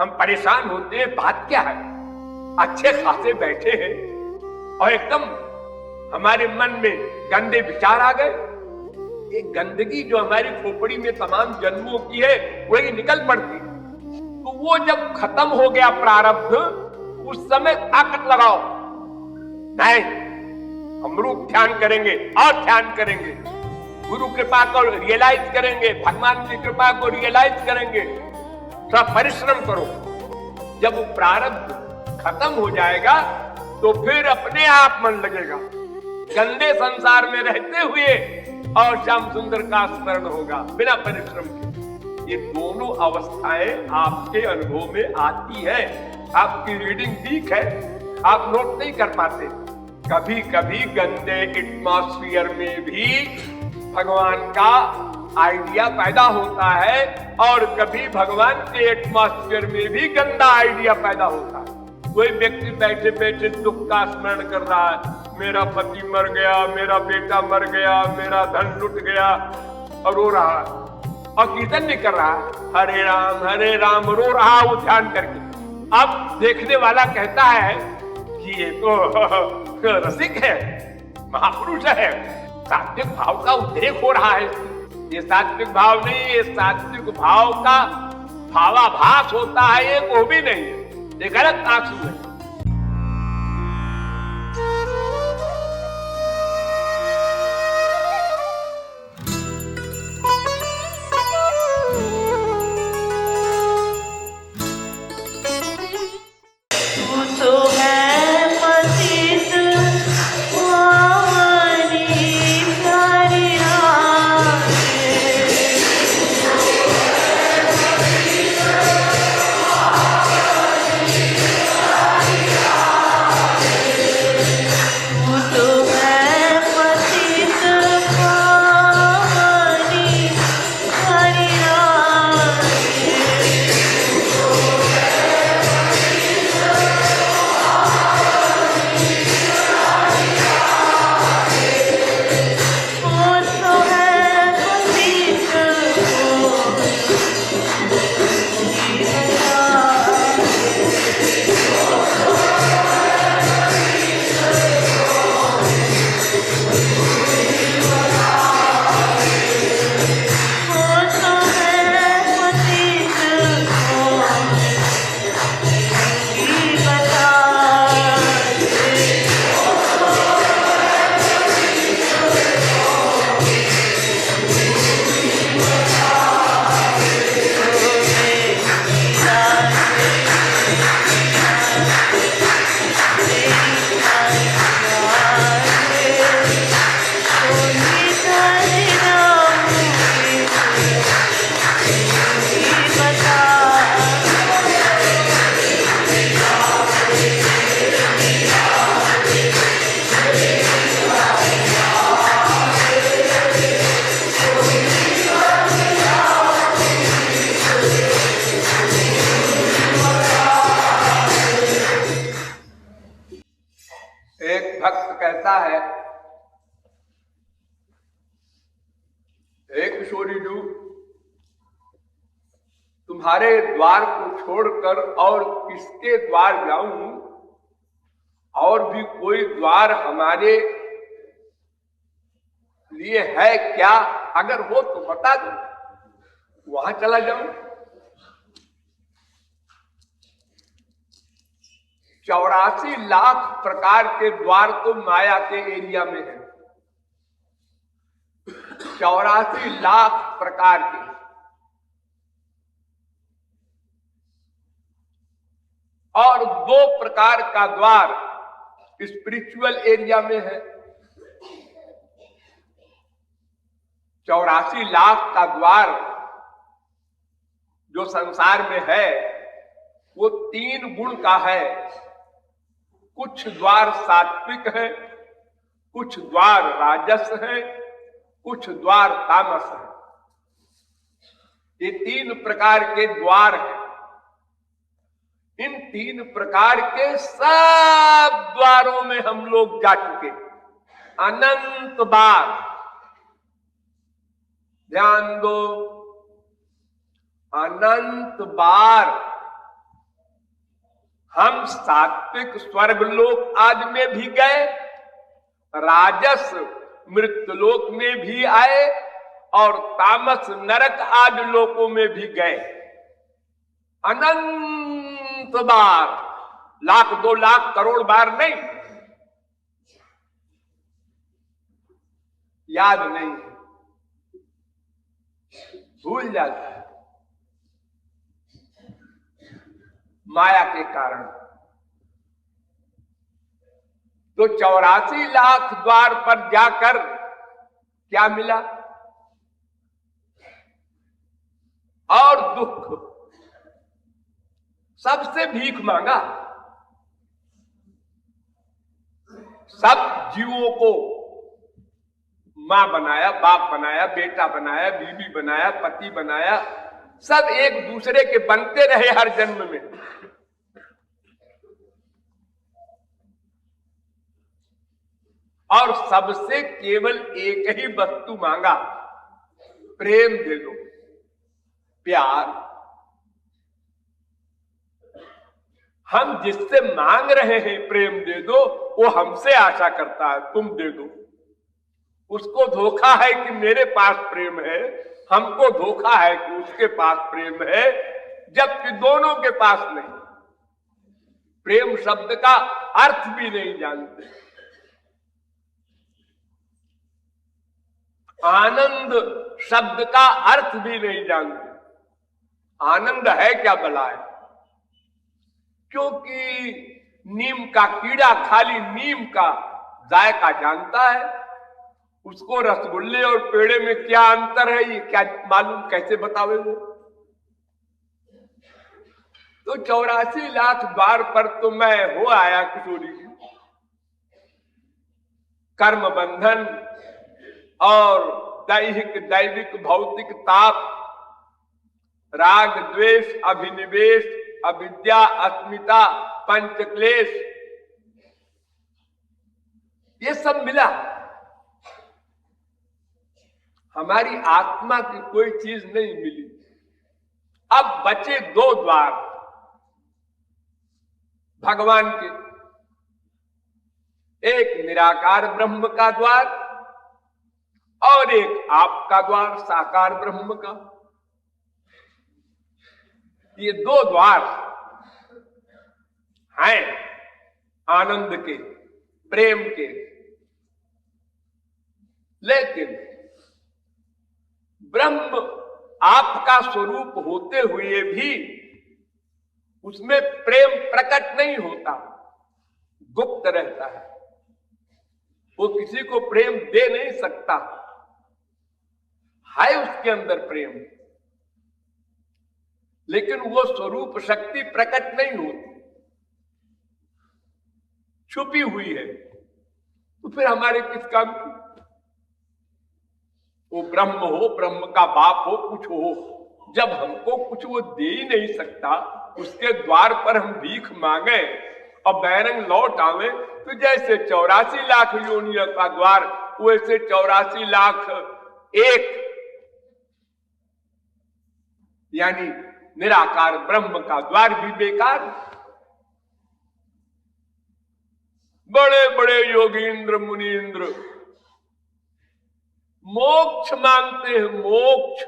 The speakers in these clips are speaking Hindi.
हम परेशान होते हैं, बात क्या है? अच्छे खासे बैठे हैं और एकदम हमारे मन में गंदे विचार आ गए। एक गंदगी जो हमारी खोपड़ी में तमाम जन्मों की है वही निकल पड़ती। तो वो जब खत्म हो गया प्रारब्ध, उस समय ताकत लगाओ, नहीं हम रूप ध्यान करेंगे और ध्यान करेंगे, गुरु कृपा को रियलाइज करेंगे, भगवान की कृपा को रियलाइज करेंगे, थोड़ा परिश्रम करो। जब वो प्रारब्ध खत्म हो जाएगा तो फिर अपने आप मन लगेगा, गंदे संसार में रहते हुए और श्याम सुंदर का स्मरण होगा बिना परिश्रम के। ये दोनों अवस्थाएं आपके अनुभव में आती है। आपकी रीडिंग वीक है, आप नोट नहीं कर पाते। कभी कभी गंदे एटमॉस्फेयर में भी भगवान का आइडिया पैदा होता है और कभी भगवान के एटमॉस्फेयर में भी गंदा आइडिया पैदा होता है। कोई व्यक्ति बैठे बैठे दुख का स्मरण कर रहा है, मेरा पति मर गया, मेरा बेटा मर गया, मेरा धन लुट गया, और रो रहा है और कीर्तन भी कर रहा है, हरे राम रो रहा वो ध्यान करके। अब देखने वाला कहता है कि ये तो रसिक है, महापुरुष है, सात्विक भाव का उद्रेक हो रहा है। ये सात्विक भाव नहीं, ये सात्विक भाव का भावाभास होता है, ये वो भी नहीं है, ये गलत आंसू है। कहता है, हे किशोरीजू, तुम्हारे द्वार को छोड़कर और किसके द्वार जाऊं? और भी कोई द्वार हमारे लिए है क्या? अगर हो तो बता दो, वहां चला जाऊं। 84 लाख प्रकार के द्वार तो माया के एरिया में है। 84 लाख प्रकार के, और 2 प्रकार का द्वार स्पिरिचुअल एरिया में है। 84 लाख का द्वार जो संसार में है वो 3 गुण का है। कुछ द्वार सात्विक है, कुछ द्वार राजस है, कुछ द्वार तामस है। ये 3 प्रकार के द्वार हैं। इन 3 प्रकार के सब द्वारों में हम लोग जा चुके, अनंत बार। ध्यान दो, अनंत बार हम सात्विक स्वर्गलोक आदि में भी गए, राजस मृत्युलोक में भी आए और तामस नरक आदि लोकों में भी गए। अनंत बार, लाख 2 लाख करोड़ बार नहीं, याद नहीं, भूल जाता है माया के कारण। तो 84 लाख द्वार पर जाकर क्या मिला? और दुख। सबसे भीख मांगा, सब जीवों को मां बनाया, बाप बनाया, बेटा बनाया, बीवी बनाया, पति बनाया, सब एक दूसरे के बनते रहे हर जन्म में। और सबसे केवल एक ही वस्तु मांगा, प्रेम दे दो, प्यार। हम जिससे मांग रहे हैं प्रेम दे दो, वो हमसे आशा करता है तुम दे दो। उसको धोखा है कि मेरे पास प्रेम है, हमको धोखा है कि उसके पास प्रेम है, जबकि दोनों के पास नहीं। प्रेम शब्द का अर्थ भी नहीं जानते। आनंद शब्द का अर्थ भी नहीं जानते। आनंद है क्या भला है? क्योंकि नीम का कीड़ा खाली नीम का जायका जानता है, उसको रसगुल्ले और पेड़े में क्या अंतर है ये क्या मालूम, कैसे बतावे वो? तो 84 लाख द्वार पर तो मैं हो आया किशोरी जी। कर्म बंधन और दैहिक दैविक भौतिक ताप, राग द्वेष अभिनिवेश अविद्या अस्मिता पंच क्लेश, ये सब मिला। हमारी आत्मा की कोई चीज नहीं मिली। अब बचे 2 द्वार भगवान के, एक निराकार ब्रह्म का द्वार और एक आपका द्वार साकार ब्रह्म का। ये 2 द्वार हैं आनंद के, प्रेम के। लेकिन ब्रह्म आपका स्वरूप होते हुए भी उसमें प्रेम प्रकट नहीं होता, गुप्त रहता है। वो किसी को प्रेम दे नहीं सकता, है उसके अंदर प्रेम, लेकिन वो स्वरूप शक्ति प्रकट नहीं होती, छुपी हुई है। तो फिर हमारे किस काम की? वो ब्रह्म हो, ब्रह्म का बाप हो, कुछ हो, जब हमको कुछ वो दे ही नहीं सकता, उसके द्वार पर हम भीख मांगे और बैरंग लौट आवे, तो जैसे 84 लाख योनियों का द्वार, वैसे 84 लाख एक यानी निराकार ब्रह्म का द्वार भी बेकार। बड़े बड़े योगींद्र मुनींद्र मोक्ष मांगते हैं, मोक्ष,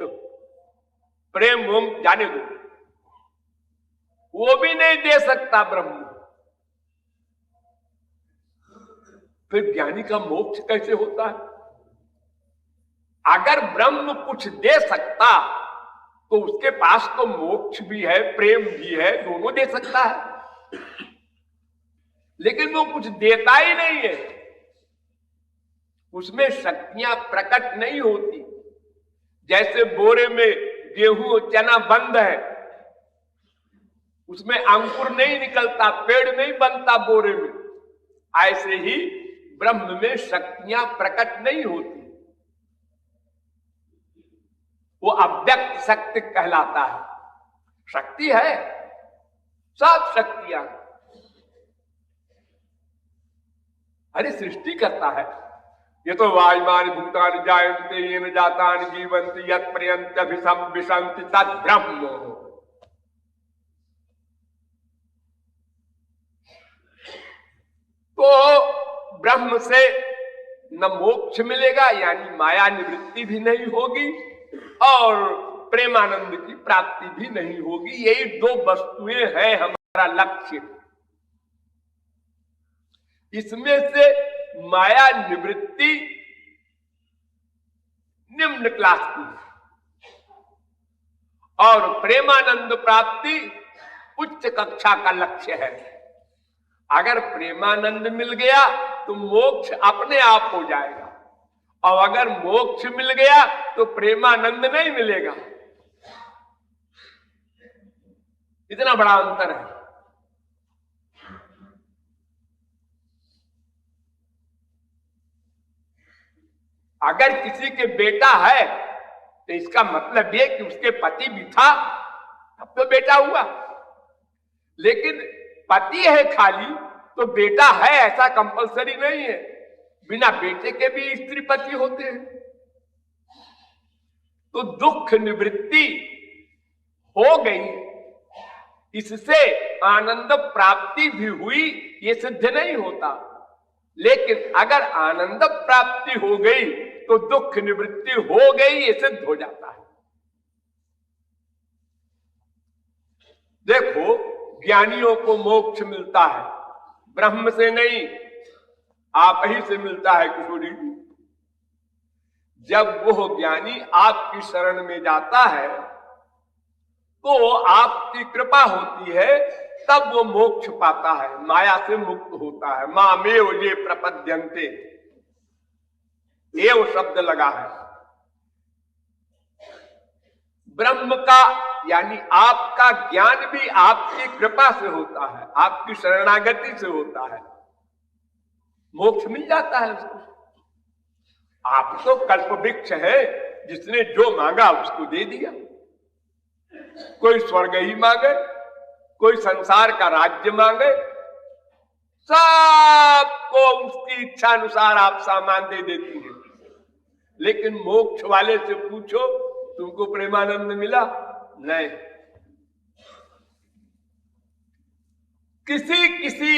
प्रेम मोम जाने दो, वो भी नहीं दे सकता ब्रह्म। फिर ज्ञानी का मोक्ष कैसे होता है? अगर ब्रह्म कुछ दे सकता तो उसके पास तो मोक्ष भी है, प्रेम भी है, दोनों दे सकता है, लेकिन वो कुछ देता ही नहीं है। उसमें शक्तियां प्रकट नहीं होती। जैसे बोरे में गेहूं चना बंद है, उसमें अंकुर नहीं निकलता, पेड़ नहीं बनता बोरे में, ऐसे ही ब्रह्म में शक्तियां प्रकट नहीं होती। वो अव्यक्त शक्ति कहलाता है। शक्ति है, सब शक्तियां, अरे सृष्टि करता है। ये तो वायुमान भूतानि जायन्ते येन जातानि जीवन्ति यत् पर्यन्त्यभिसं विशन्ति तद् ब्रह्म। ब्रह्म से न मोक्ष मिलेगा, यानी माया निवृत्ति भी नहीं होगी और प्रेमानंद की प्राप्ति भी नहीं होगी। यही दो वस्तुएं हैं हमारा लक्ष्य। इसमें से माया निवृत्ति निम्न क्लास की और प्रेमानंद प्राप्ति उच्च कक्षा का लक्ष्य है। अगर प्रेमानंद मिल गया तो मोक्ष अपने आप हो जाएगा, और अगर मोक्ष मिल गया तो प्रेमानंद नहीं मिलेगा। इतना बड़ा अंतर है। अगर किसी के बेटा है तो इसका मतलब यह कि उसके पति भी था, अब तो बेटा हुआ। लेकिन पति है खाली तो बेटा है ऐसा कंपलसरी नहीं है। बिना बेटे के भी स्त्री पति होते हैं। तो दुख निवृत्ति हो गई, इससे आनंद प्राप्ति भी हुई, ये सिद्ध नहीं होता। लेकिन अगर आनंद प्राप्ति हो गई तो दुख निवृत्ति हो गई, ये सिद्ध हो जाता है। देखो, ज्ञानियों को मोक्ष मिलता है, ब्रह्म से नहीं, आप ही से मिलता है किशोरी। जब वो ज्ञानी आपकी शरण में जाता है तो आपकी कृपा होती है, तब वो मोक्ष पाता है, माया से मुक्त होता है। मामेव ये प्रपद्यन्ते, एव शब्द लगा है। ब्रह्म का यानी आपका ज्ञान भी आपकी कृपा से होता है, आपकी शरणागति से होता है, मोक्ष मिल जाता है उसको। आप तो कल्पवृक्ष है, जिसने जो मांगा उसको दे दिया। कोई स्वर्ग ही मांगे, कोई संसार का राज्य मांगे, सबको उसकी इच्छा अनुसार आप सामान दे देती हैं। लेकिन मोक्ष वाले से पूछो, तुमको प्रेमानंद मिला? नहीं। किसी किसी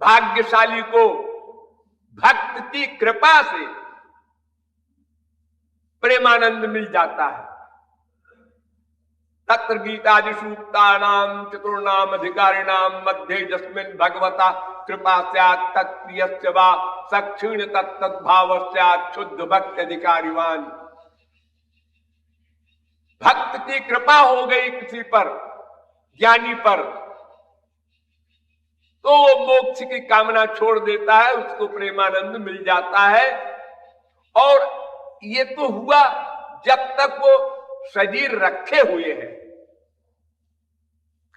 भाग्यशाली को भक्त की कृपा से प्रेमानंद मिल जाता है। तत्र गीतादि सूक्तानां चतुर्णाम अधिकारिणाम मध्ये यस्मिन् भगवता कृपा स्यात् तत्प्रियस्य वा सक्षीण तत्तद्भाव स्यात् शुद्ध भक्त अधिकारिवान। भक्त की कृपा हो गई किसी पर, ज्ञानी पर, तो वो मोक्ष की कामना छोड़ देता है, उसको प्रेमानंद मिल जाता है। और ये तो हुआ जब तक वो शरीर रखे हुए हैं।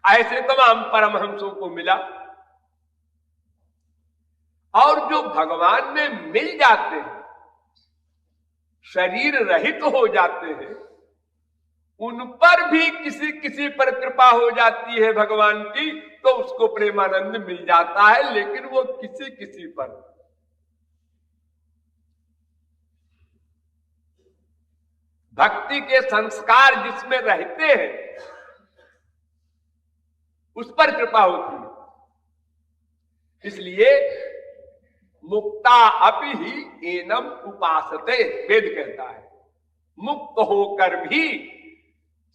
ऐसे तमाम परमहंसों को मिला। और जो भगवान में मिल जाते हैं, शरीर रहित हो जाते हैं, उन पर भी किसी किसी पर कृपा हो जाती है भगवान की, तो उसको प्रेमानंद मिल जाता है। लेकिन वो किसी किसी पर, भक्ति के संस्कार जिसमें रहते हैं उस पर कृपा होती है। इसलिए मुक्ता अपि ही एनम उपासते, वेद कहता है, मुक्त होकर भी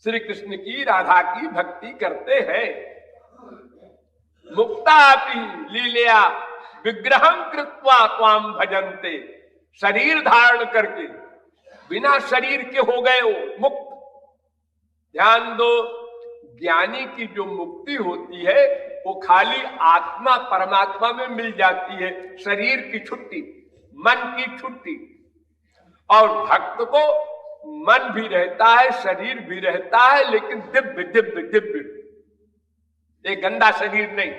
श्री कृष्ण की, राधा की भक्ति करते हैं। मुक्ता अपि लीलया विग्रहं कृत्वा त्वाम भजन्ते, शरीर धारण करके बिना शरीर के हो गए वो मुक्त। ध्यान दो, ज्ञानी की जो मुक्ति होती है वो खाली आत्मा परमात्मा में मिल जाती है, शरीर की छुट्टी, मन की छुट्टी। और भक्त को मन भी रहता है, शरीर भी रहता है, लेकिन दिव्य दिव्य दिव्य, एक गंदा शरीर नहीं।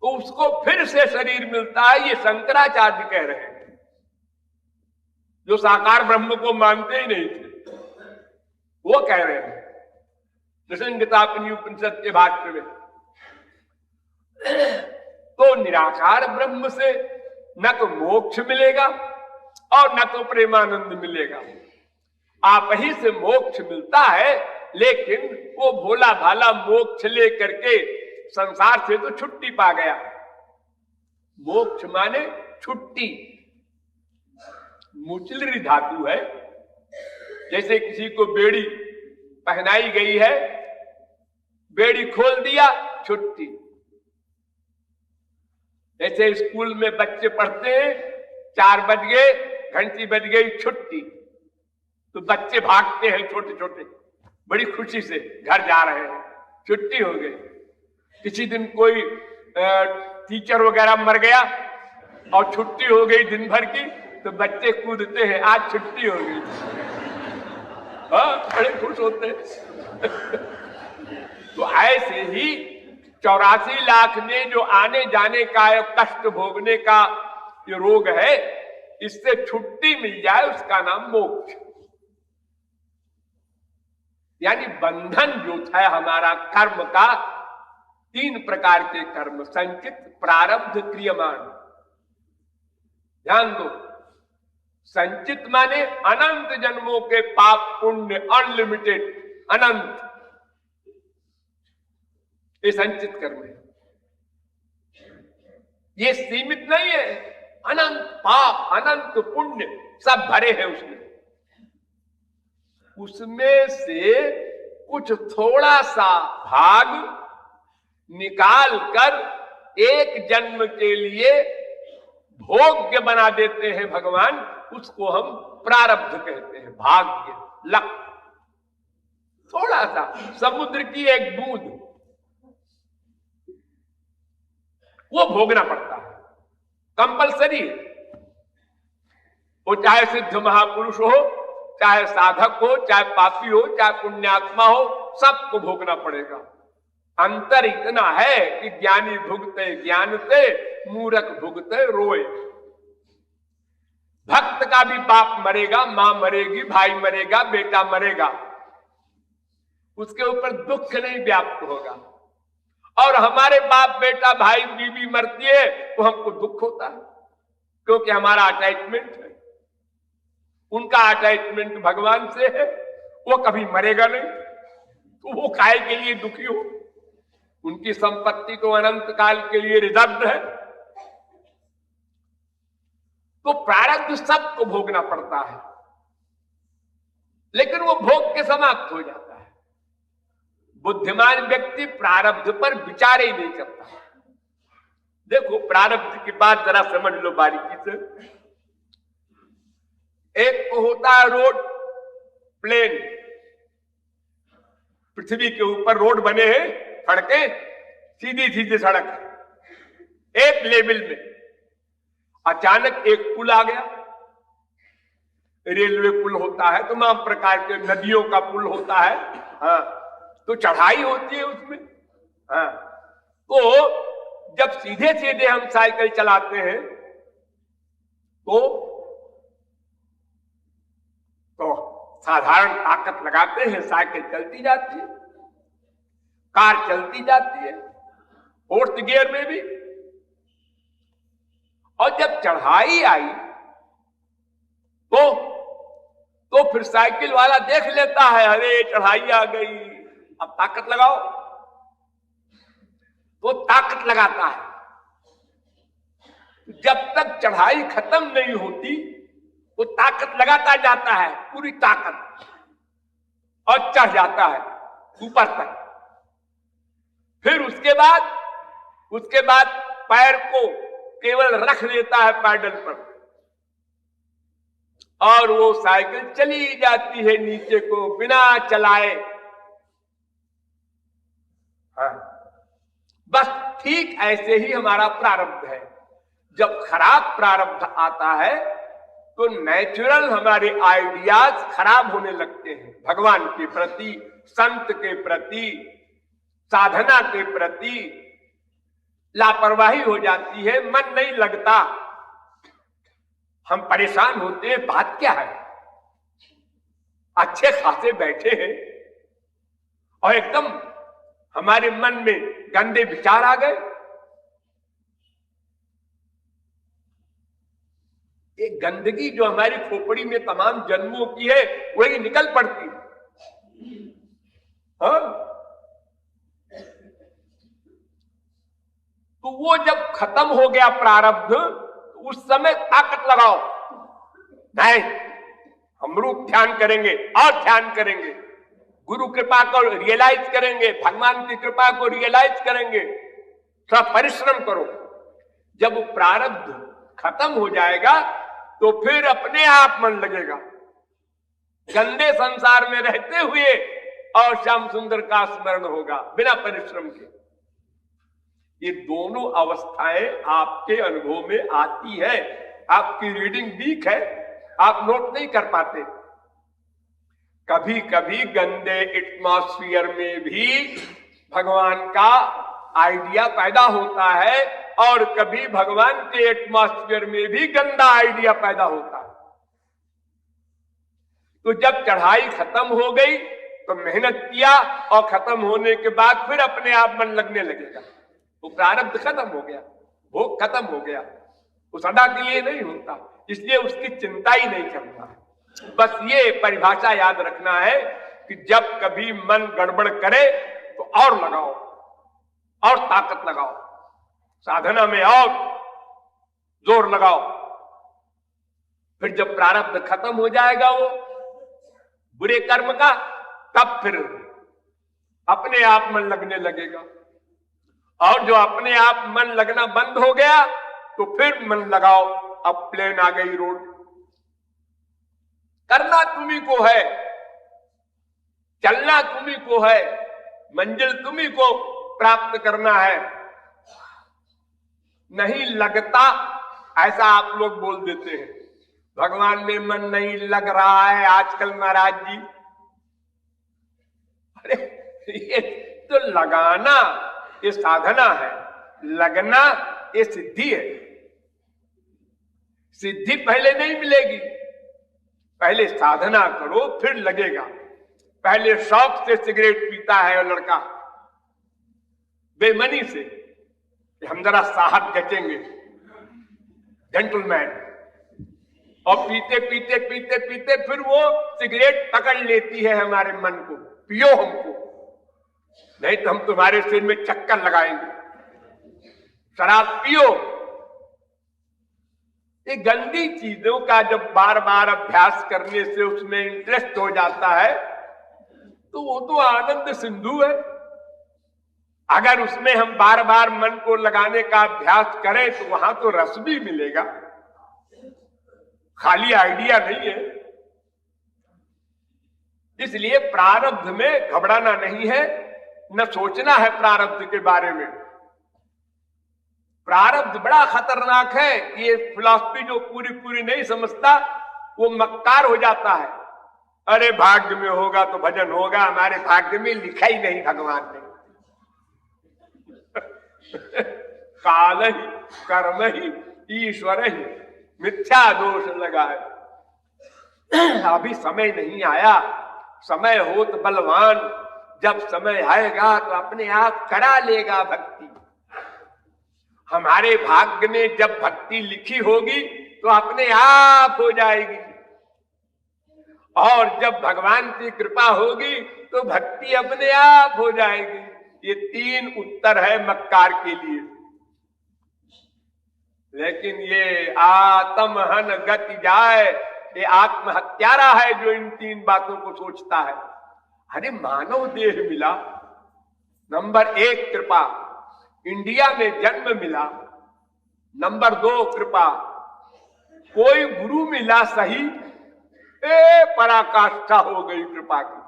तो उसको फिर से शरीर मिलता है। ये शंकराचार्य कह रहे हैं, जो साकार ब्रह्म को मानते ही नहीं थे, वो कह रहे हैं निसंगतापनी उपनिषद के भाष्य में। तो निराकार ब्रह्म से न तो मोक्ष मिलेगा और न तो प्रेमानंद मिलेगा। आप ही से मोक्ष मिलता है, लेकिन वो भोला भाला मोक्ष ले करके संसार से तो छुट्टी पा गया, मोक्ष माने छुट्टी। मुचलरी धातु है, जैसे किसी को बेड़ी पहनाई गई है, बेड़ी खोल दिया, छुट्टी। जैसे स्कूल में बच्चे पढ़ते हैं, 4 बज गए, घंटी बज गई, छुट्टी, तो बच्चे भागते हैं छोटे छोटे, बड़ी खुशी से घर जा रहे हैं, छुट्टी हो गई। किसी दिन कोई टीचर वगैरह मर गया और छुट्टी हो गई दिन भर की, तो बच्चे कूदते हैं, आज छुट्टी हो गई। हाँ, बड़े खुश होते हैं। तो ऐसे ही 84 लाख ने जो आने जाने का कष्ट भोगने का जो रोग है, इससे छुट्टी मिल जाए, उसका नाम मोक्ष। यानी बंधन जो है हमारा कर्म का, 3 प्रकार के कर्म, संचित, प्रारब्ध, क्रियमाण। ध्यान दो, संचित माने अनंत जन्मों के पाप पुण्य, अनलिमिटेड, अनंत, ये संचित कर्म है। ये सीमित नहीं है, अनंत पाप, अनंत पुण्य सब भरे हैं उसमें। उसमें से कुछ थोड़ा सा भाग निकाल कर एक जन्म के लिए भोग्य बना देते हैं भगवान, उसको हम प्रारब्ध कहते हैं, भाग्य, लक। थोड़ा सा, समुद्र की एक बूंद, वो भोगना पड़ता है, कंपलसरी है। वो चाहे सिद्ध महापुरुष हो, चाहे साधक हो, चाहे पापी हो, चाहे पुण्यात्मा हो, सबको भोगना पड़ेगा। अंतर इतना है कि ज्ञानी भुगते ज्ञान से, मूर्ख भुगते रोए। भक्त का भी बाप मरेगा, मां मरेगी, भाई मरेगा, बेटा मरेगा, उसके ऊपर दुख नहीं व्याप्त होगा। और हमारे बाप बेटा भाई बीवी मरती है तो हमको दुख होता है, क्योंकि हमारा अटैचमेंट है। उनका अटैचमेंट भगवान से है, वो कभी मरेगा नहीं, तो वो काहे के लिए दुखी हो? उनकी संपत्ति तो अनंत काल के लिए रिजर्व है। तो प्रारब्ध सबको भोगना पड़ता है, लेकिन वो भोग के समाप्त हो जाता है। बुद्धिमान व्यक्ति प्रारब्ध पर विचार ही नहीं करता। देखो, प्रारब्ध की बात जरा समझ लो बारीकी से। एक को होता है रोड, प्लेन, पृथ्वी के ऊपर रोड बने हैं, सड़कें, सीधी सीधी सड़क, एक लेवल में। अचानक एक पुल आ गया, रेलवे पुल होता है, तमाम प्रकार के नदियों का पुल होता है, हाँ, तो चढ़ाई होती है उसमें, हाँ। तो जब सीधे सीधे हम साइकिल चलाते हैं तो साधारण ताकत लगाते हैं, साइकिल चलती जाती है, कार चलती जाती है, 4th गियर में भी। और जब चढ़ाई आई तो फिर साइकिल वाला देख लेता है, अरे चढ़ाई आ गई, अब ताकत लगाओ, तो ताकत लगाता है। जब तक चढ़ाई खत्म नहीं होती वो ताकत लगाता जाता है, पूरी ताकत, और चढ़ जाता है ऊपर तक। फिर उसके बाद पैर को केवल रख देता है पैडल पर, और वो साइकिल चली जाती है नीचे को बिना चलाए। हाँ, बस ठीक ऐसे ही हमारा प्रारब्ध है। जब खराब प्रारब्ध आता है तो नेचुरल हमारे आइडियाज खराब होने लगते हैं, भगवान के प्रति, संत के प्रति, साधना के प्रति लापरवाही हो जाती है, मन नहीं लगता, हम परेशान होते हैं। बात क्या है, अच्छे खासे बैठे हैं और एकदम हमारे मन में गंदे विचार आ गए। ये गंदगी जो हमारी खोपड़ी में तमाम जन्मों की है, वही निकल पड़ती है। हाँ? तो वो जब खत्म हो गया प्रारब्ध, तो उस समय ताकत लगाओ, नहीं हम रूप ध्यान करेंगे और ध्यान करेंगे, गुरु कृपा को रियलाइज करेंगे, भगवान की कृपा को रियलाइज करेंगे, थोड़ा परिश्रम करो। जब प्रारब्ध खत्म हो जाएगा तो फिर अपने आप मन लगेगा। गंदे संसार में रहते हुए और श्याम सुंदर का स्मरण होगा बिना परिश्रम के। ये दोनों अवस्थाएं आपके अनुभव में आती है। आपकी रीडिंग वीक है, आप नोट नहीं कर पाते। कभी कभी गंदे एटमॉस्फियर में भी भगवान का आइडिया पैदा होता है और कभी भगवान के एटमॉस्फियर में भी गंदा आइडिया पैदा होता है। तो जब चढ़ाई खत्म हो गई तो मेहनत किया और खत्म होने के बाद फिर अपने आप मन लगने लगेगा। वो प्रारब्ध खत्म हो गया, भोग खत्म हो गया, वो सदा के लिए नहीं होता, इसलिए उसकी चिंता ही नहीं करता। बस ये परिभाषा याद रखना है कि जब कभी मन गड़बड़ करे तो और लगाओ और ताकत लगाओ, साधना में और जोर लगाओ। फिर जब प्रारब्ध खत्म हो जाएगा वो बुरे कर्म का, तब फिर अपने आप मन लगने लगेगा। और जो अपने आप मन लगना बंद हो गया तो फिर मन लगाओ, अब प्लेन आ गई रोड। करना तुम्ही को है, चलना तुम्ही को है, मंजिल तुम्ही को प्राप्त करना है। नहीं लगता ऐसा आप लोग बोल देते हैं, भगवान में मन नहीं लग रहा है आजकल महाराज जी। अरे ये तो लगाना ये साधना है, लगना ये सिद्धि है। सिद्धि पहले नहीं मिलेगी, पहले साधना करो फिर लगेगा। पहले शौक से सिगरेट पीता है वो लड़का, बेमनी से, हम जरा साहब जचेंगे, जेंटलमैन, और पीते पीते पीते पीते फिर वो सिगरेट पकड़ लेती है हमारे मन को, पियो हमको, नहीं तो हम तुम्हारे सिर में चक्कर लगाएंगे, शराब पियो। ये गंदी चीजों का जब बार बार अभ्यास करने से उसमें इंटरेस्ट हो जाता है तो वो तो आनंद सिंधु है। अगर उसमें हम बार बार मन को लगाने का अभ्यास करें तो वहां तो रस भी मिलेगा, खाली आइडिया नहीं है। इसलिए प्रारब्ध में घबराना नहीं है, न सोचना है प्रारब्ध के बारे में। प्रारब्ध बड़ा खतरनाक है। ये फिलॉसफी जो पूरी पूरी नहीं समझता वो मक्कार हो जाता है। अरे भाग्य में होगा तो भजन होगा, हमारे भाग्य में लिखा ही नहीं भगवान ने। काल ही कर्म ही ईश्वर ही मिथ्या दोष लगाए। अभी समय नहीं आया, समय हो तो बलवान, जब समय आएगा तो अपने आप करा लेगा भक्ति। हमारे भाग्य में जब भक्ति लिखी होगी तो अपने आप हो जाएगी, और जब भगवान की कृपा होगी तो भक्ति अपने आप हो जाएगी। ये तीन उत्तर है मक्कार के लिए। लेकिन ये आत्महन गति जाए, ये आत्महत्यारा है जो इन तीन बातों को सोचता है। अरे मानव देह मिला, नंबर 1 कृपा, इंडिया में जन्म मिला, नंबर 2 कृपा, कोई गुरु मिला सही, पराकाष्ठा हो गई कृपा की।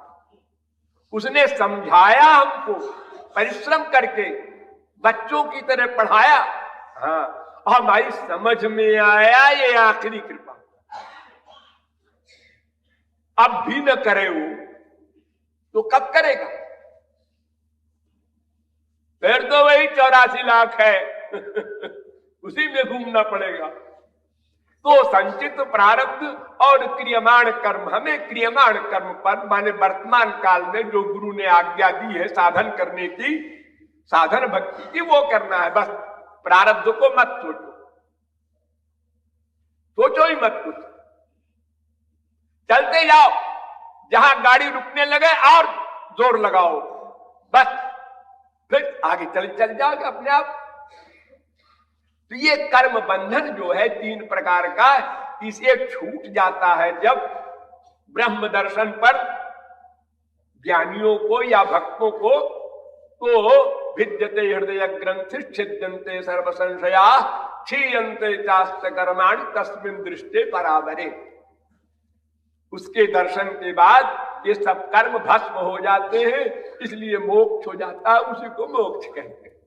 उसने समझाया हमको परिश्रम करके, बच्चों की तरह पढ़ाया, हाँ, हमारी समझ में आया ये आखिरी कृपा। अब भी न करे वो तो कब करेगा? फिर तो वही 84 लाख है उसी में घूमना पड़ेगा। तो संचित प्रारब्ध और क्रियमाण कर्म, हमें क्रियमाण कर्म पर माने वर्तमान काल में जो गुरु ने आज्ञा दी है साधन करने की, साधन भक्ति की, वो करना है। बस प्रारब्ध को मत सोचो, सोचो ही मत कुछ, चलते जाओ, जहां गाड़ी रुकने लगे और जोर लगाओ, बस फिर आगे चल जाओगे अपने आप। तो ये कर्म बंधन जो है 3 प्रकार का, इसे छूट जाता है जब ब्रह्म दर्शन पर ज्ञानियों को या भक्तों को तो भिद्यते हृदय ग्रंथि छिद्यन्ते सर्व संशया क्षीयन्ते चास्त कर्माणि तस्मिन् दृष्टे परावरे। उसके दर्शन के बाद ये सब कर्म भस्म हो जाते हैं, इसलिए मोक्ष हो जाता है, उसी को मोक्ष कहते हैं।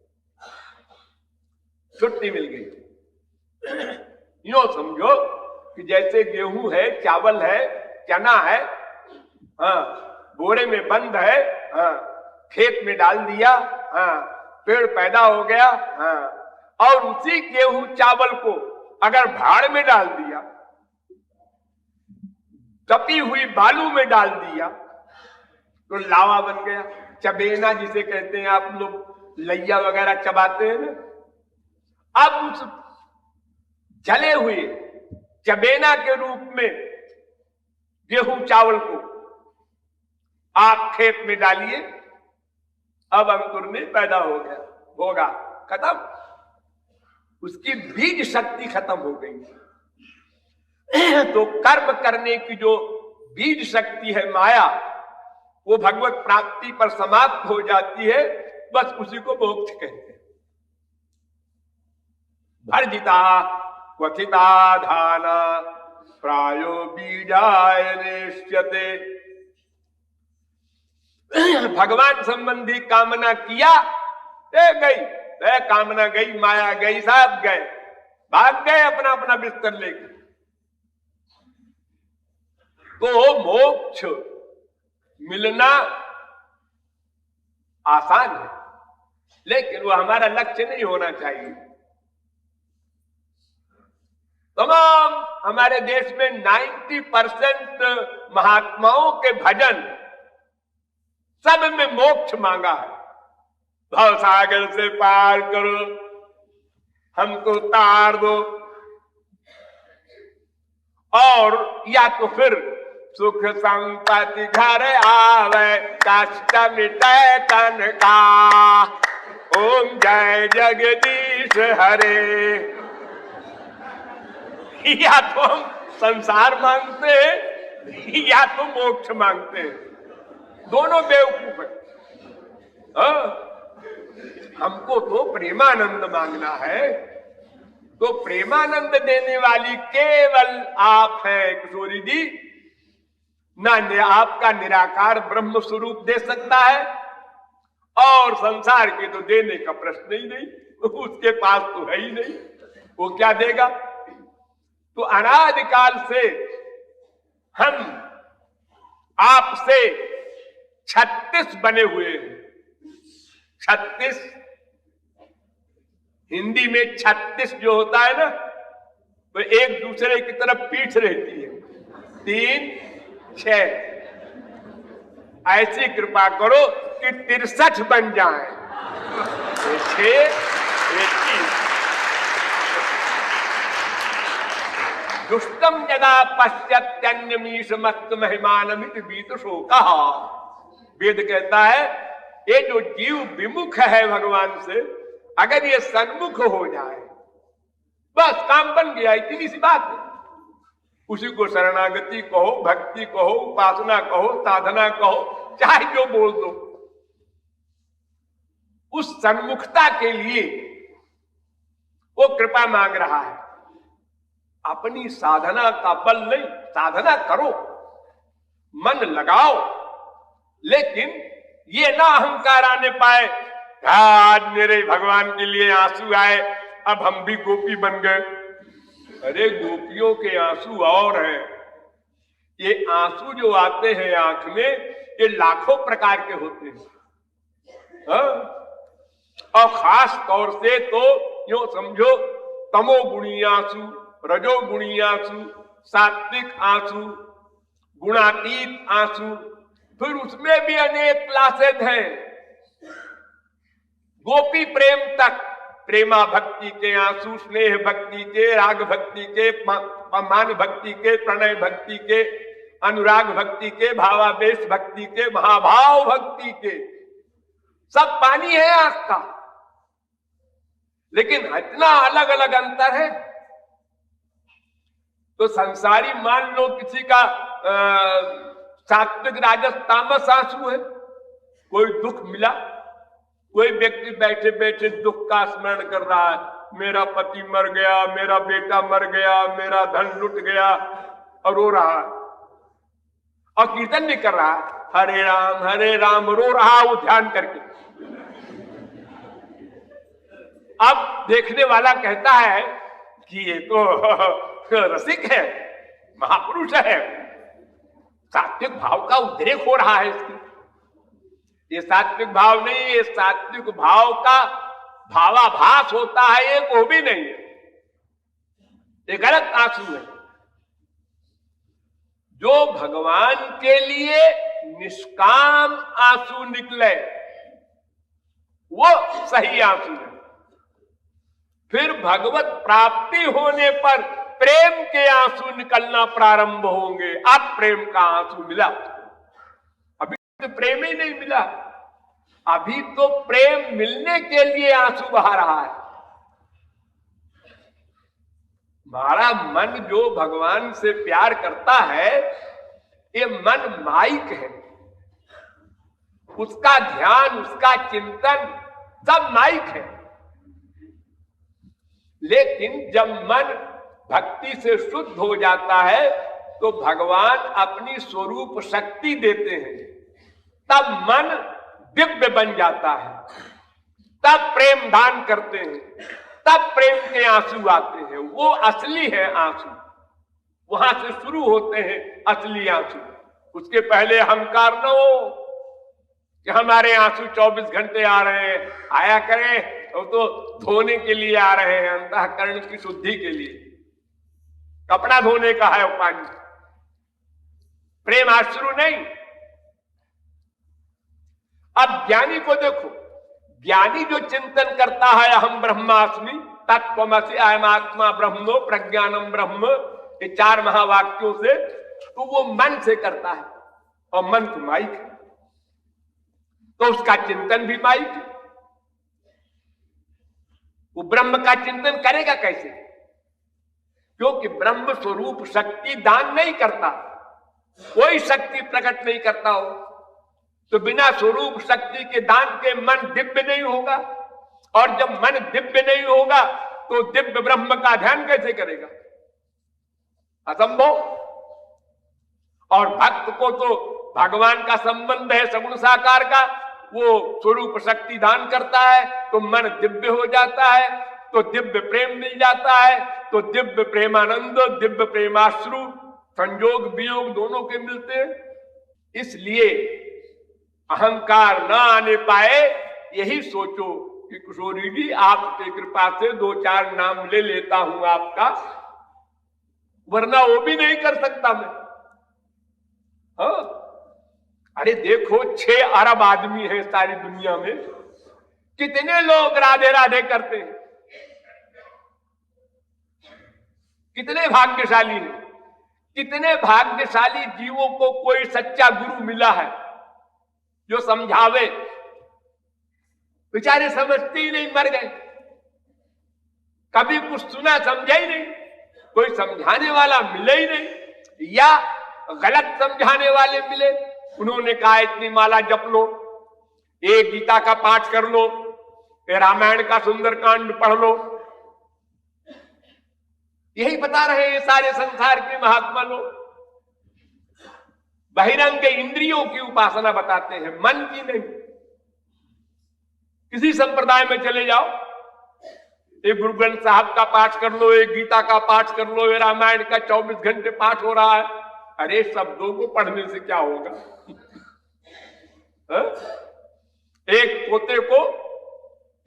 छुट्टी मिल गई। यूं समझो कि जैसे गेहूं है, चावल है, चना है, हाँ, बोरे में बंद है, हाँ, खेत में डाल दिया, हाँ, पेड़ पैदा हो गया, हाँ, और उसी गेहूं चावल को अगर भाड़ में डाल दिया, तपी हुई बालू में डाल दिया, तो लावा बन गया। चबेना जिसे कहते हैं, आप लोग लैया वगैरह चबाते हैं ना, अब उस जले हुए चबेना के रूप में गेहूं चावल को आप खेत में डालिए, अब अंकुर में पैदा हो गया, होगा, खत्म, उसकी बीज शक्ति खत्म हो गई। तो कर्म करने की जो बीज शक्ति है माया, वो भगवत प्राप्ति पर समाप्त हो जाती है, बस उसी को मोक्ष कहते हैं। भर्जिता क्वथिता धाना प्रायो बीजाय नेष्यते। भगवान संबंधी कामना किया, गई, कामना गई, माया गई, सब गए, भाग गए अपना अपना बिस्तर लेकर। तो मोक्ष मिलना आसान है, लेकिन वो हमारा लक्ष्य नहीं होना चाहिए। तमाम हमारे देश में 90% महात्माओं के भजन सब में मोक्ष मांगा है। भव सागर से पार करो, हमको तार दो, और या तो फिर सुख संपत्ति घर आवे, कष्ट मिटे तन का, ओम जय जगदीश हरे। या तो हम संसार मांगते हैं या तो मोक्ष मांगते हैं, दोनों बेवकूफ है। हमको तो प्रेमानंद मांगना है, तो प्रेमानंद देने वाली केवल आप हैं किशोरी जी। ना आपका निराकार ब्रह्म स्वरूप दे सकता है, और संसार के तो देने का प्रश्न ही नहीं, उसके पास तो है ही नहीं, वो क्या देगा। तो अनादिकाल से हम आपसे 36 बने हुए हैं। 36 हिंदी में 36 जो होता है ना, तो एक दूसरे की तरफ पीठ रहती है, 3 6, ऐसी कृपा करो कि 63 बन जाए, 6 3। दुष्टम यदा पश्यत्यन्यमीशमस्त महिमानमित बीत शोका। वेद कहता है ये जो जीव विमुख है भगवान से, अगर ये सन्मुख हो जाए, बस काम बन गया, इतनी सी बात है। उसी को शरणागति कहो, भक्ति कहो, उपासना कहो, साधना कहो, चाहे जो बोल दो। उस सन्मुखता के लिए वो कृपा मांग रहा है। अपनी साधना का बल नहीं, साधना करो, मन लगाओ, लेकिन ये ना अहंकार आने पाए, आज मेरे भगवान के लिए आंसू आए, अब हम भी गोपी बन गए। अरे गोपियों के आंसू और हैं, ये आंसू जो आते हैं आंख में, ये लाखों प्रकार के होते हैं। और खास तौर से तो यो समझो, तमोगुणी आंसू, रजोगुणी आंसू, सात्विक आंसू, गुणातीत आंसू, फिर उसमें भी अनेक क्लासेस हैं। गोपी प्रेम तक, प्रेमा भक्ति के आंसू, स्नेह भक्ति के, राग भक्ति के, मान भक्ति के, प्रणय भक्ति के, अनुराग भक्ति के, भावावेश भक्ति के, महाभाव भक्ति के, सब पानी है आंख का। लेकिन इतना अलग अलग अंतर है। तो संसारी मान लो किसी का सात्विक राजस तामस आंसू है, कोई दुख मिला, कोई व्यक्ति बैठे बैठे दुख का स्मरण कर रहा है, मेरा पति मर गया, मेरा बेटा मर गया, मेरा धन लुट गया, और रो रहा है, और कीर्तन भी कर रहा है, हरे राम रो रहा वो ध्यान करके। अब देखने वाला कहता है कि ये तो रसिक है, महापुरुष है, सात्विक भाव का उद्रेक हो रहा है इसकी। ये सात्विक भाव नहीं, ये सात्विक भाव का भावाभास होता है, एक वो भी नहीं है, एक गलत आंसू है। जो भगवान के लिए निष्काम आंसू निकले वो सही आंसू है। फिर भगवत प्राप्ति होने पर प्रेम के आंसू निकलना प्रारंभ होंगे। अब प्रेम का आंसू मिला, अभी तो प्रेम ही नहीं मिला, अभी तो प्रेम मिलने के लिए आंसू बहा रहा है। हमारा मन जो भगवान से प्यार करता है, ये मन माइक है, उसका ध्यान, उसका चिंतन सब माइक है। लेकिन जब मन भक्ति से शुद्ध हो जाता है तो भगवान अपनी स्वरूप शक्ति देते हैं, तब मन दिव्य बन जाता है, तब प्रेम दान करते हैं, तब प्रेम के आंसू आते हैं। वो असली है आंसू, वहां से शुरू होते हैं असली आंसू। उसके पहले अहंकार न हो कि हमारे आंसू 24 घंटे आ रहे हैं, आया करें, तो धोने के लिए आ रहे हैं, अंतःकरण की शुद्धि के लिए, कपड़ा धोने का है वो पानी, प्रेम आश्रु नहीं। अब ज्ञानी को देखो, ज्ञानी जो चिंतन करता है अहम ब्रह्मास्मि, तत्त्वमसि अयम आत्मा ब्रह्मो प्रज्ञानम ब्रह्म, ये 4 महावाक्यों से, तो वो मन से करता है, और मन तो माइक है, तो उसका चिंतन भी माइक है। वो ब्रह्म का चिंतन करेगा कैसे? क्योंकि ब्रह्म स्वरूप शक्ति दान नहीं करता, कोई शक्ति प्रकट नहीं करता हो, तो बिना स्वरूप शक्ति के दान के मन दिव्य नहीं होगा, और जब मन दिव्य नहीं होगा तो दिव्य ब्रह्म का ध्यान कैसे करेगा? असंभव। और भक्त को तो भगवान का संबंध है सगुण साकार का, वो स्वरूप शक्ति दान करता है तो मन दिव्य हो जाता है, तो दिव्य प्रेम मिल जाता है, तो दिव्य प्रेमानंद, दिव्य प्रेमाश्रु, संयोग वियोग दोनों के मिलते हैं। इसलिए अहंकार ना आने पाए, यही सोचो कि किशोरी जी आपकी कृपा से 2-4 नाम ले लेता हूं आपका, वरना वो भी नहीं कर सकता मैं। हाँ, अरे देखो 6 अरब आदमी हैं सारी दुनिया में, कितने लोग राधे राधे करते हैं, कितने भाग्यशाली हैं, कितने भाग्यशाली जीवों को कोई सच्चा गुरु मिला है जो समझावे। बेचारे समझते ही नहीं, मर गए, कभी कुछ सुना समझा ही नहीं, कोई समझाने वाला मिले ही नहीं, या गलत समझाने वाले मिले। उन्होंने कहा इतनी माला जप लो, एक गीता का पाठ कर लो, रामायण का सुंदरकांड पढ़ लो, यही बता रहे हैं सारे संसार के महात्मा लोग। बहिरंग इंद्रियों की उपासना बताते हैं, मन की नहीं। किसी संप्रदाय में चले जाओ, एक गुरु ग्रंथ साहब का पाठ कर लो, एक गीता का पाठ कर लो, रामायण का 24 घंटे पाठ हो रहा है। अरे शब्दों को पढ़ने से क्या होगा? एक पोते को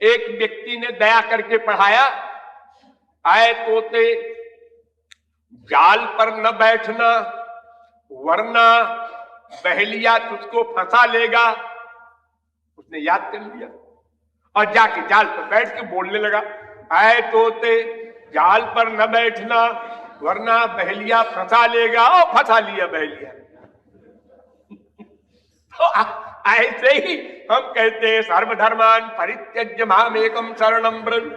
एक व्यक्ति ने दया करके पढ़ाया, आए तोते जाल पर न बैठना, वरना बहेलिया तुझको फंसा लेगा। उसने याद कर लिया और जाके जाल पर बैठ के बोलने लगा, आए तोते जाल पर न बैठना, वरना बहेलिया फंसा लेगा। और फंसा लिया बहेलिया। तो ऐसे ही हम कहते हैं सर्वधर्मान परित्यज्य मामेकं शरणं व्रज।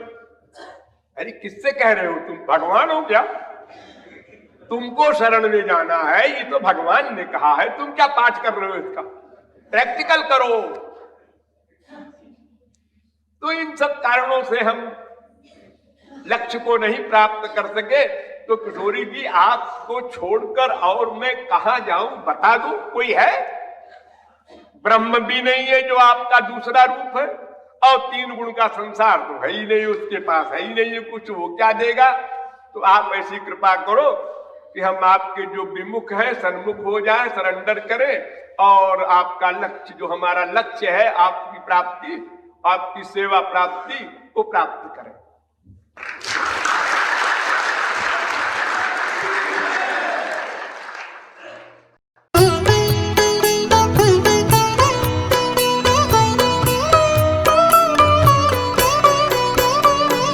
अरे किससे कह रहे हो तुम? भगवान हो क्या? तुमको शरण में जाना है, ये तो भगवान ने कहा है, तुम क्या पाठ कर रहे हो इसका? प्रैक्टिकल करो। तो इन सब कारणों से हम लक्ष्य को नहीं प्राप्त कर सके। तो किशोरी जी, आपको छोड़कर और मैं कहां जाऊं, बता दो, कोई है? ब्रह्म भी नहीं है जो आपका दूसरा रूप है, और 3 गुण का संसार तो है ही नहीं, उसके पास है ही नहीं है कुछ, वो क्या देगा? तो आप ऐसी कृपा करो कि हम आपके जो विमुख है सन्मुख हो जाए, सरेंडर करें, और आपका लक्ष्य, जो हमारा लक्ष्य है आपकी प्राप्ति, आपकी सेवा प्राप्ति को प्राप्त करें।